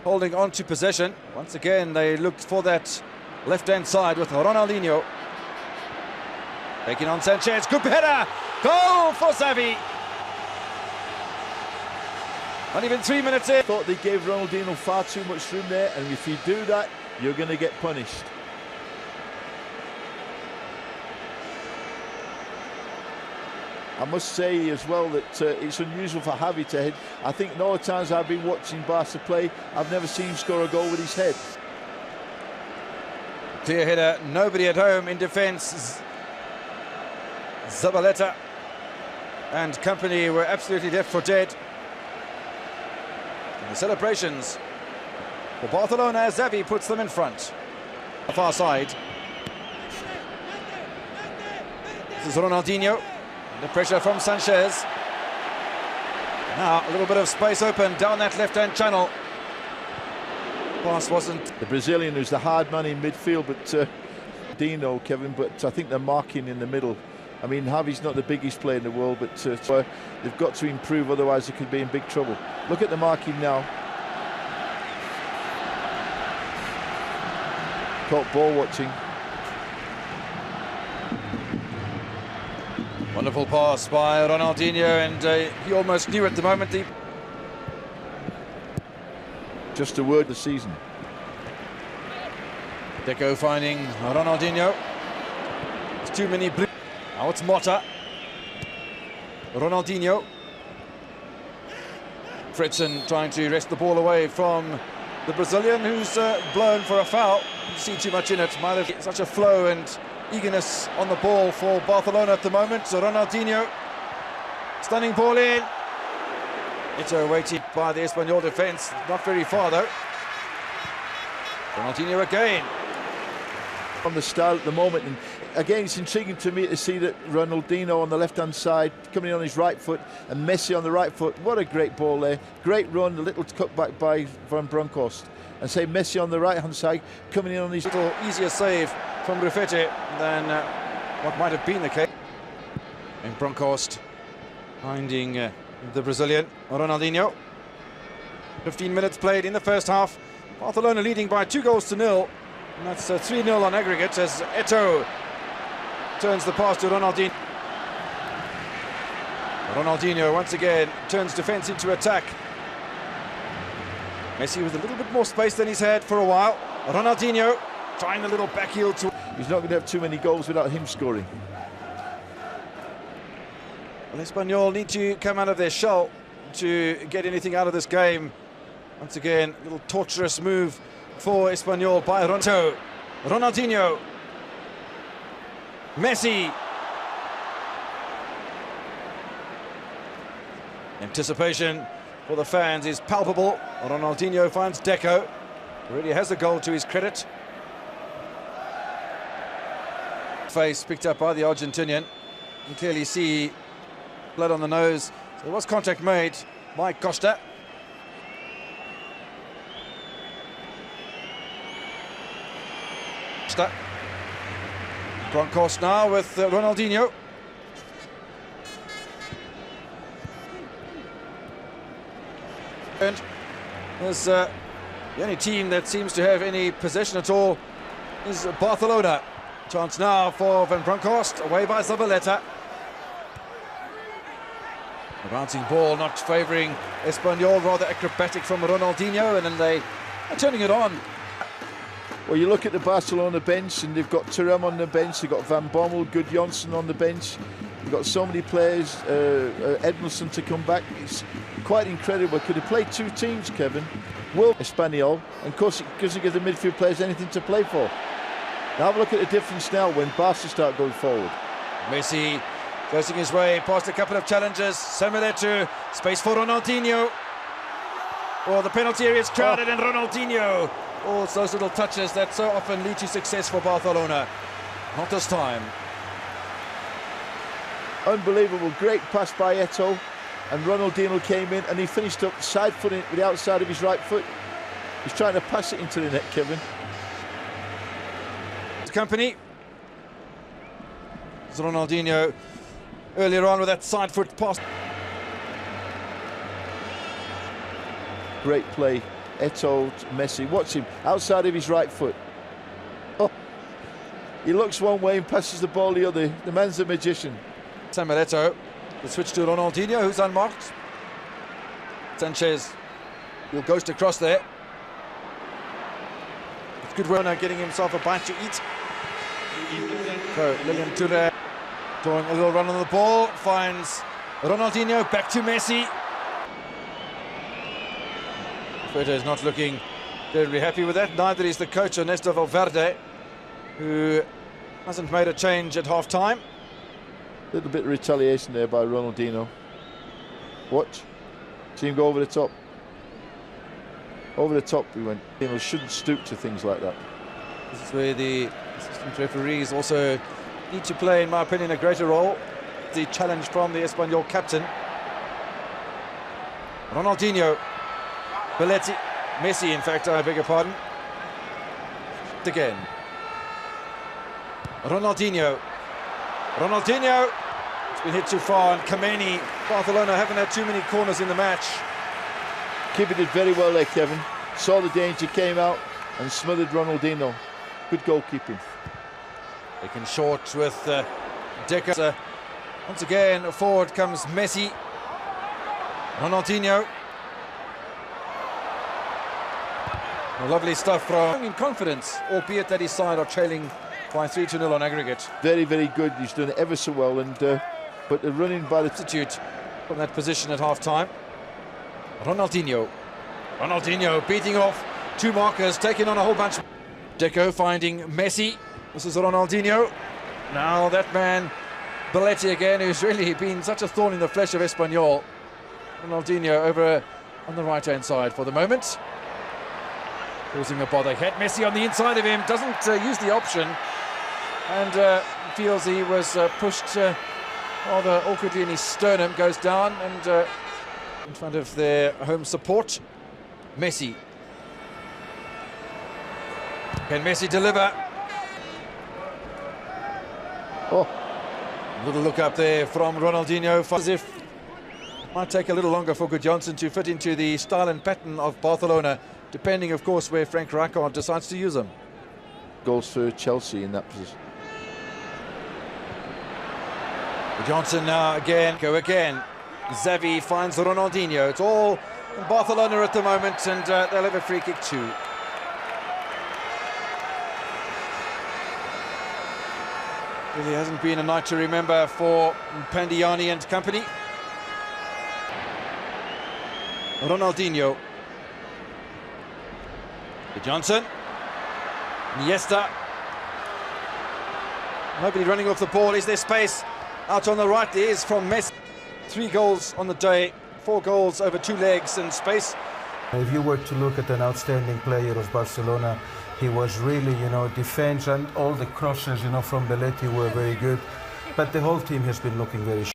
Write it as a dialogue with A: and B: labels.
A: Holding on to possession. Once again, they looked for that left-hand side with Ronaldinho. Taking on Sanchez. Good header. Goal for Xavi. Not even 3 minutes in.
B: Thought they gave Ronaldinho far too much room there, and if you do that, you're going to get punished. I must say as well that it's unusual for Xavi to head. I think in all the times I've been watching Barca play, I've never seen him score a goal with his head.
A: Clear header, nobody at home in defence. Zabaleta and company were absolutely left for dead. And the celebrations for Barcelona as Xavi puts them in front. The far side. This is Ronaldinho. The pressure from Sanchez. Now a little bit of space open down that left-hand channel. Pass wasn't.
B: The Brazilian who's the hard man in midfield, but Dino, Kevin, but I think they're marking in the middle. I mean, Javi's not the biggest player in the world, but they've got to improve, otherwise they could be in big trouble. Look at the marking now. Caught ball watching.
A: Wonderful pass by Ronaldinho, and he almost knew at the moment.
B: Just a word this season.
A: Deco finding Ronaldinho. It's too many blue. Now it's Mota. Ronaldinho. Fredson trying to wrest the ball away from the Brazilian, who's blown for a foul. You see too much in it. Such a flow and eagerness on the ball for Barcelona at the moment. So Ronaldinho, stunning ball in. Ito waited by the Espanyol defence, not very far though. Ronaldinho again.
B: On the style at the moment, and again it's intriguing to me to see that Ronaldinho on the left-hand side coming in on his right foot and Messi on the right foot. What a great ball there, great run, a little cutback by Van Bronckhorst, and say Messi on the right-hand side coming in on his
A: little easier save from Rufete than what might have been the case. And Bronckhorst finding the Brazilian Ronaldinho. 15 minutes played in the first half. Barcelona leading by 2-0. And that's 3-0 on aggregate as Ito turns the pass to Ronaldinho. Ronaldinho once again turns defence into attack. Messi with a little bit more space than he's had for a while. Ronaldinho trying a little back heel to...
B: He's not going to have too many goals without him scoring.
A: Well, Espanyol need to come out of their shell to get anything out of this game. Once again, a little torturous move for Espanyol by Ronaldinho. Messi. Anticipation for the fans is palpable. Ronaldinho finds Deco. Already has a goal to his credit. Face picked up by the Argentinian. You can clearly see blood on the nose. So there was contact made by Costa. Bronckhorst now with Ronaldinho. And there's the only team that seems to have any possession at all is Barcelona. Chance now for Van Bronckhorst, away by Zabaleta. A bouncing ball not favouring Espanyol, rather acrobatic from Ronaldinho, and then they are turning it on.
B: Well, you look at the Barcelona bench, and they've got Thuram on the bench, they've got Van Bommel, Gudjonsson on the bench. They've got so many players, Edmilson to come back. It's quite incredible. Could have played two teams, Kevin. Will Espanyol, and of course it doesn't give the midfield players anything to play for. Now have a look at the difference now when Barca start going forward.
A: Messi forcing his way past a couple of challenges. Samueletu, space for Ronaldinho. Oh, the penalty area is crowded, and Ronaldinho. All those little touches that so often lead to success for Barcelona. Not this time.
B: Unbelievable, great pass by Eto'o, and Ronaldinho came in and he finished up side-footing with the outside of his right foot. He's trying to pass it into the net, Kevin.
A: Company. Ronaldinho earlier on with that side foot pass.
B: Great play. Eto'o to Messi. Watch him outside of his right foot. Oh, he looks one way and passes the ball the other. The man's a magician.
A: Samuel Eto'o. The switch to Ronaldinho, who's unmarked. Sanchez will ghost across there. It's good work now getting himself a bite to eat. So Lilian Toure drawing a little run on the ball, finds Ronaldinho, back to Messi. Feta is not looking terribly happy with that. Neither is the coach, Ernesto Valverde, who hasn't made a change at half-time.
B: A little bit of retaliation there by Ronaldinho. Watch. See him go over the top. Over the top he went. You know, shouldn't stoop to things like that.
A: This is where the assistant referees also need to play, in my opinion, a greater role. The challenge from the Espanyol captain. Ronaldinho. Belletti. Messi, in fact, I beg your pardon. Again. Ronaldinho. Ronaldinho. It's been hit too far, and Kameni. Barcelona haven't had too many corners in the match.
B: Keeper did very well there, Kevin. Saw the danger, came out and smothered Ronaldinho. Good goalkeeping.
A: Taken short with Deca. Once again, forward comes Messi. Ronaldinho. Lovely stuff from in confidence, albeit that his side are trailing by 3-0 on aggregate.
B: Very, very good. He's done it ever so well, and but the running by the
A: substitute from that position at half-time. Ronaldinho. Ronaldinho beating off two markers, taking on a whole bunch. Deco finding Messi. This is Ronaldinho. Now that man, Belletti again, who's really been such a thorn in the flesh of Espanyol. Ronaldinho over on the right-hand side for the moment. Causing a bother. Had Messi on the inside of him, doesn't use the option, and feels he was pushed rather awkwardly in his sternum, goes down, and in front of their home support. Messi. Can Messi deliver?
B: Oh,
A: a little look up there from Ronaldinho, as if it might take a little longer for Gudjonsson to fit into the style and pattern of Barcelona, depending, of course, where Frank Rijkaard decides to use them.
B: Goes for Chelsea in that position.
A: Johnson now again, go again. Xavi finds Ronaldinho. It's all in Barcelona at the moment, and they'll have a free kick too. Really hasn't been a night to remember for Pandiani and company. Ronaldinho. Johnson. Iniesta. Nobody running off the ball. Is there space? Out on the right there is from Messi. 3 goals on the day, 4 goals over 2 legs and space.
C: If you were to look at an outstanding player of Barcelona, he was really, defense, and all the crosses, from Belletti were very good. But the whole team has been looking very